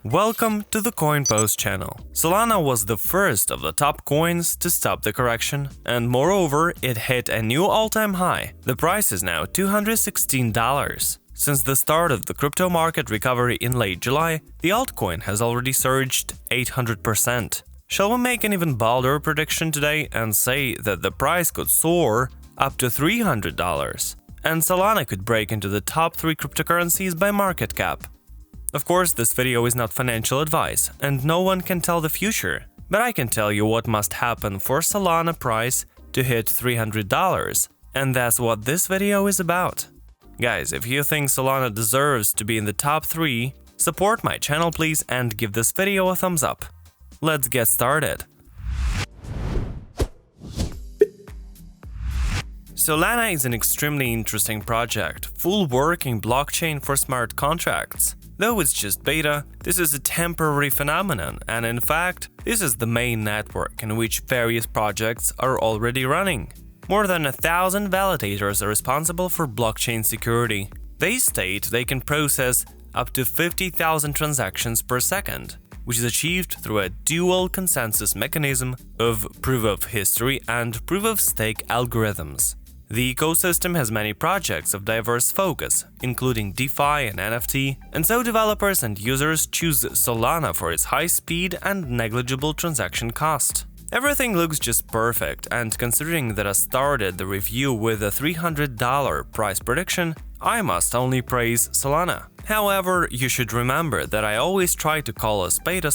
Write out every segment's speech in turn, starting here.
Welcome to the Coin Post channel. Solana was the first of the top coins to stop the correction, and moreover, it hit a new all-time high. The price is now $216. Since the start of the crypto market recovery in late July, the altcoin has already surged 800%. Shall we make an even bolder prediction today and say that the price could soar up to $300, and Solana could break into the top 3 cryptocurrencies by market cap? Of course, this video is not financial advice, and no one can tell the future, but I can tell you what must happen for Solana price to hit $300, and that's what this video is about. Guys, if you think Solana deserves to be in the top 3, support my channel please and give this video a thumbs up. Let's get started. Solana is an extremely interesting project, full working blockchain for smart contracts. Though it's just beta, this is a temporary phenomenon, and in fact, this is the main network in which various projects are already running. More than 1,000 validators are responsible for blockchain security. They state they can process up to 50,000 transactions per second, which is achieved through a dual consensus mechanism of proof of history and proof of stake algorithms. The ecosystem has many projects of diverse focus, including DeFi and NFT, and so developers and users choose Solana for its high speed and negligible transaction cost. Everything looks just perfect, and considering that I started the review with a $300 price prediction, I must only praise Solana. However, you should remember that I always try to call a spade,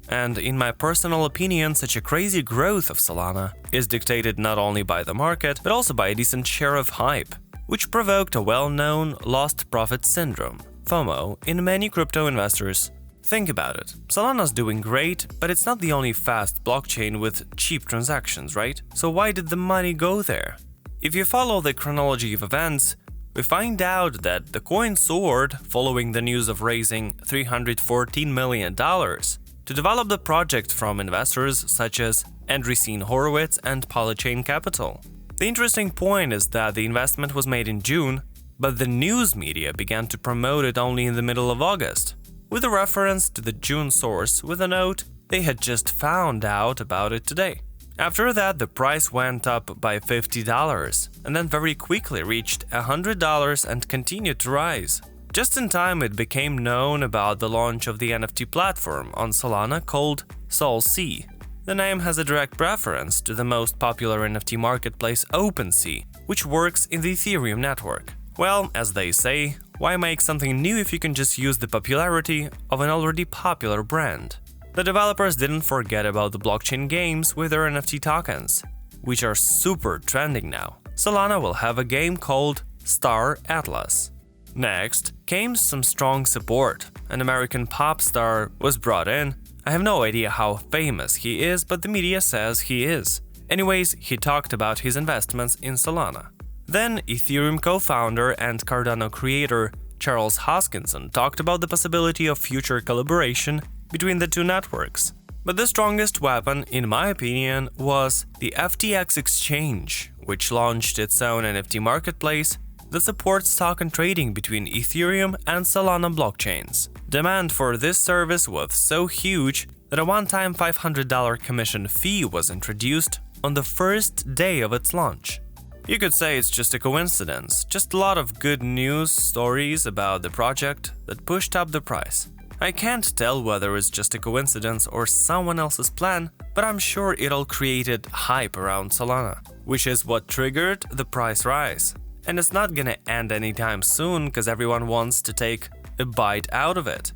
and in my personal opinion, such a crazy growth of Solana is dictated not only by the market, but also by a decent share of hype, which provoked a well-known lost profit syndrome, FOMO, in many crypto investors. Think about it, Solana's doing great, but it's not the only fast blockchain with cheap transactions, right? So why did the money go there? If you follow the chronology of events, we find out that the coin soared following the news of raising $314 million to develop the project from investors such as Andreessen Horowitz and Polychain Capital. The interesting point is that the investment was made in June, but the news media began to promote it only in the middle of August, with a reference to the June source with a note they had just found out about it today. After that, the price went up by $50 and then very quickly reached $100 and continued to rise. Just in time, it became known about the launch of the NFT platform on Solana called Solana'S. The name has a direct reference to the most popular NFT marketplace OpenSea, which works in the Ethereum network. Well, as they say, why make something new if you can just use the popularity of an already popular brand? The developers didn't forget about the blockchain games with their NFT tokens, which are super trending now. Solana will have a game called Star Atlas. Next came some strong support. An American pop star was brought in. I have no idea how famous he is, but the media says he is. Anyways, he talked about his investments in Solana. Then Ethereum co-founder and Cardano creator Charles Hoskinson talked about the possibility of future collaboration between the two networks. But the strongest weapon, in my opinion, was the FTX exchange, which launched its own NFT marketplace that supports token trading between Ethereum and Solana blockchains. Demand for this service was so huge that a one-time $500 commission fee was introduced on the first day of its launch. You could say it's just a coincidence, just a lot of good news stories about the project that pushed up the price. I can't tell whether it's just a coincidence or someone else's plan, but I'm sure it all created hype around Solana, which is what triggered the price rise. And it's not gonna end anytime soon because everyone wants to take a bite out of it.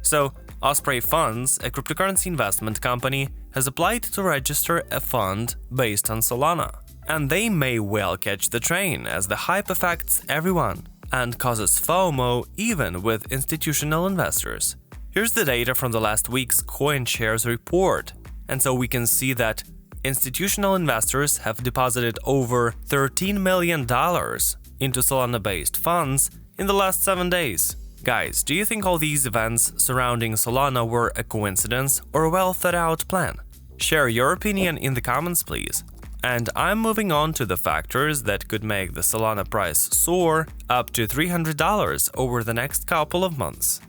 So, Osprey Funds, a cryptocurrency investment company, has applied to register a fund based on Solana. And they may well catch the train as the hype affects everyone and causes FOMO even with institutional investors. Here's the data from the last week's CoinShares report, and so we can see that institutional investors have deposited over $13 million into Solana-based funds in the last 7 days. Guys, do you think all these events surrounding Solana were a coincidence or a well-thought-out plan? Share your opinion in the comments, please. And I'm moving on to the factors that could make the Solana price soar up to $300 over the next couple of months.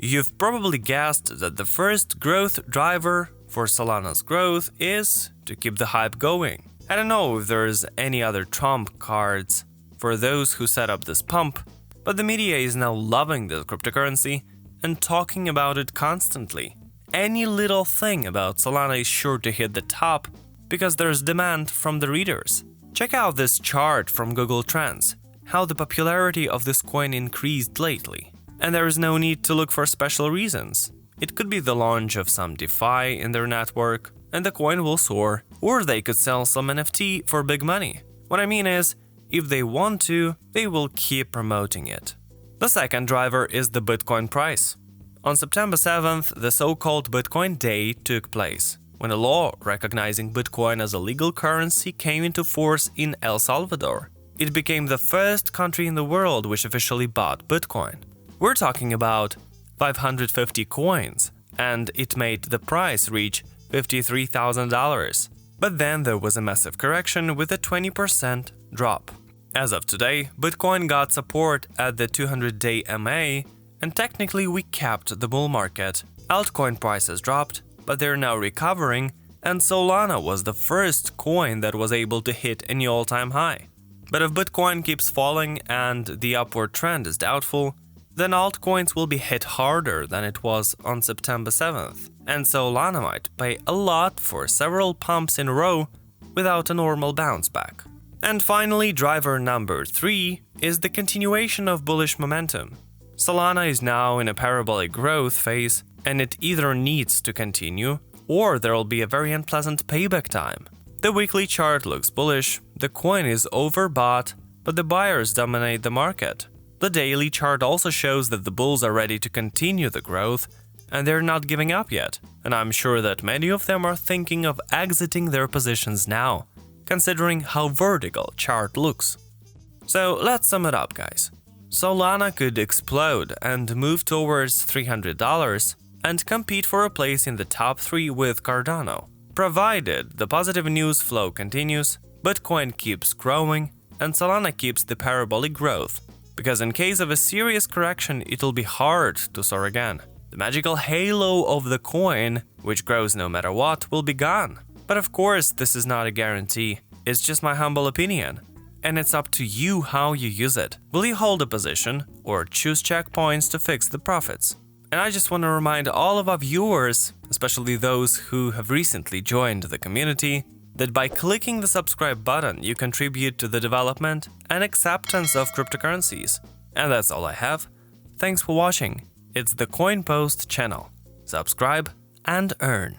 You've probably guessed that the first growth driver for Solana's growth is to keep the hype going. I don't know if there's any other trump cards for those who set up this pump, but the media is now loving this cryptocurrency and talking about it constantly. Any little thing about Solana is sure to hit the top because there's demand from the readers. Check out this chart from Google Trends, how the popularity of this coin increased lately. And there is no need to look for special reasons. It could be the launch of some DeFi in their network, and the coin will soar, or they could sell some NFT for big money. What I mean is, if they want to, they will keep promoting it. The second driver is the Bitcoin price. On September 7th, the so-called Bitcoin Day took place, when a law recognizing Bitcoin as a legal currency came into force in El Salvador. It became the first country in the world which officially bought Bitcoin. We're talking about 550 coins, and it made the price reach $53,000. But then there was a massive correction with a 20% drop. As of today, Bitcoin got support at the 200-day MA, and technically we capped the bull market. Altcoin prices dropped, but they're now recovering, and Solana was the first coin that was able to hit a new all-time high. But if Bitcoin keeps falling and the upward trend is doubtful, then altcoins will be hit harder than it was on September 7th, and Solana might pay a lot for several pumps in a row without a normal bounce back. And finally, driver number 3 is the continuation of bullish momentum. Solana is now in a parabolic growth phase, and it either needs to continue or there will be a very unpleasant payback time. The weekly chart looks bullish, the coin is overbought, but the buyers dominate the market. The daily chart also shows that the bulls are ready to continue the growth, and they're not giving up yet, and I'm sure that many of them are thinking of exiting their positions now, considering how vertical chart looks. So let's sum it up, guys. Solana could explode and move towards $300 and compete for a place in the top 3 with Cardano, provided the positive news flow continues, Bitcoin keeps growing, and Solana keeps the parabolic growth. Because in case of a serious correction, it'll be hard to soar again. The magical halo of the coin, which grows no matter what, will be gone. But of course, this is not a guarantee. It's just my humble opinion. And it's up to you how you use it. Will you hold a position or choose checkpoints to fix the profits? And I just want to remind all of our viewers, especially those who have recently joined the community, that by clicking the subscribe button, you contribute to the development and acceptance of cryptocurrencies. And that's all I have. Thanks for watching. It's the Coin Post channel. Subscribe and earn.